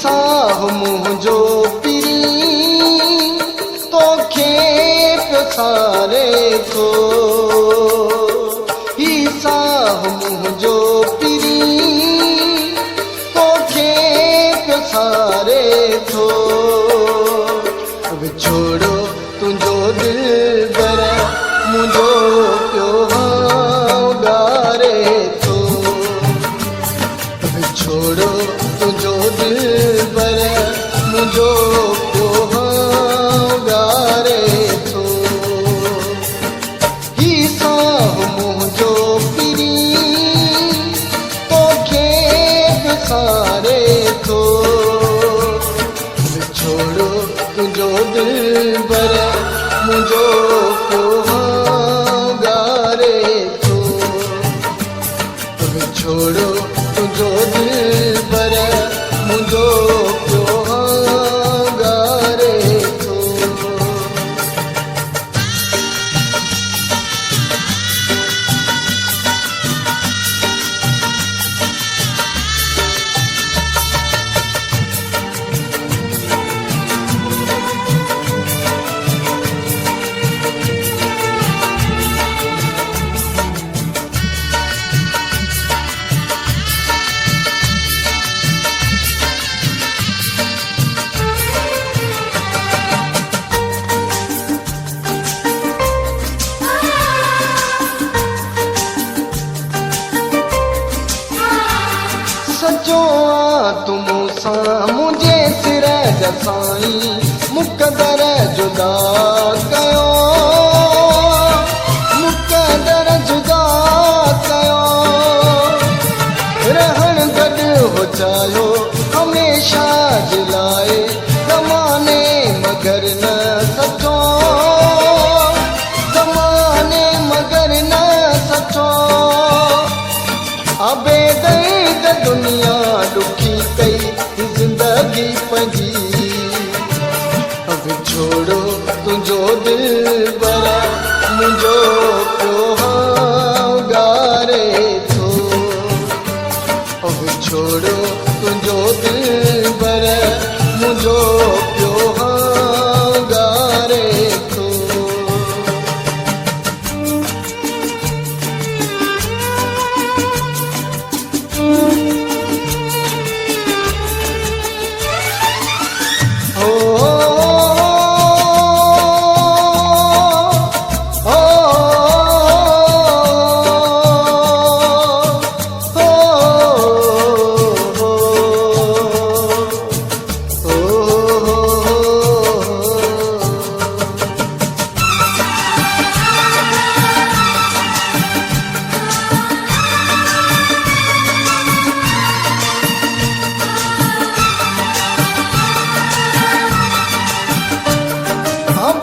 साह मुंहिंजो पिरी तोखे पियो सारे थो ही साह मुंहिंजो पिरी तोखे पियो सारे थो विछोड़ो तुंहिंजो दिलबर मुंहिंजो पियो गारे थो विछोड़ो तुंहिंजो दिलबर मुंहिंजो पियो गारे थो ही साह मुंहिंजो पिरी तोखे पियो सारे थो विछोड़ो तुंहिंजो दिलबर मुंहिंजो पियो गारे थो विछोड़ो तुंहिंजो दिलबर मुंहिंजो पियो गारे थो सचो तूं मूंसां मुंहिंजे सिर जा साईं मुक़दर जुदा कयो मुक़दर जुदा कयो रहण गॾु हो चाहियो हमेशा जे लाइ ज़माने मगर न सचो ज़माने मगर न सचो आबेदर्द दुनिया दुखी कई जिंदगी पंहिंजी विछोड़ो तुंहिंजो दिलबर मुंहिंजो पियो गारे थो विछोड़ो तुंहिंजो दिलबर मुंहिंजो पियो गारे थो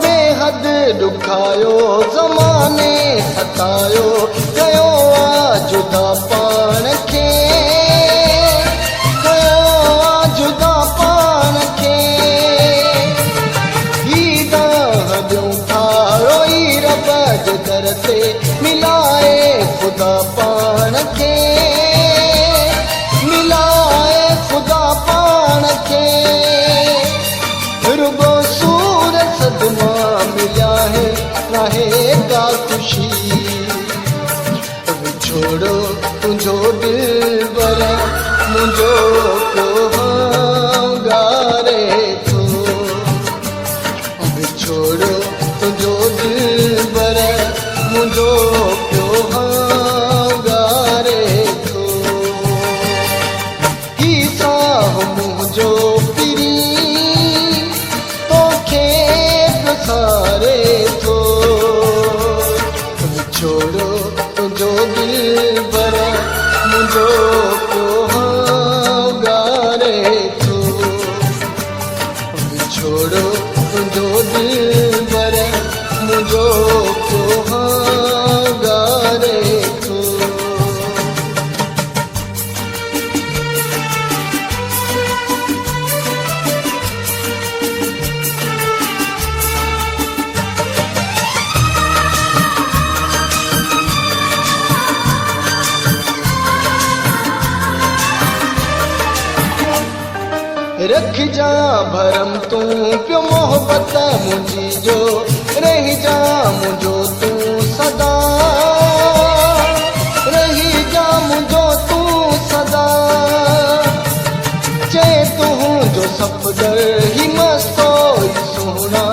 बेहद दुखायो ज़माने सतायो कयो जुदा पाण खे कयो जुदा पाण खे ही दाह ॾियूं था रोई रब जे दर ते मिलाए ख़ुदा पाण खे मिलाए ख़ुदा पाण खे रुगो सूर सदमा मिला है रहेगा खुशी विछोड़ो तुंहिंजो दिलबर मुंहिंजो पियो गारे थो विछोड़ो तुंहिंजो दिलबर मुंहिंजो पियो गारे थो ही साह मुंहिंजो पिरी तोखे पियो सारे थो विछोड़ो तुंहिंजो दिलबर मुंहिंजो पियो गारे थो विछोड़ो तुंहिंजो दिलबर मुंहिंजो पियो गारे थो रख जा भरम तू पियो मोहब्बत मुझी जो रही जा मुझो तू सदा रही जा मुझो तू सदा चे तू जो सफ़दर ही मस्तो सोना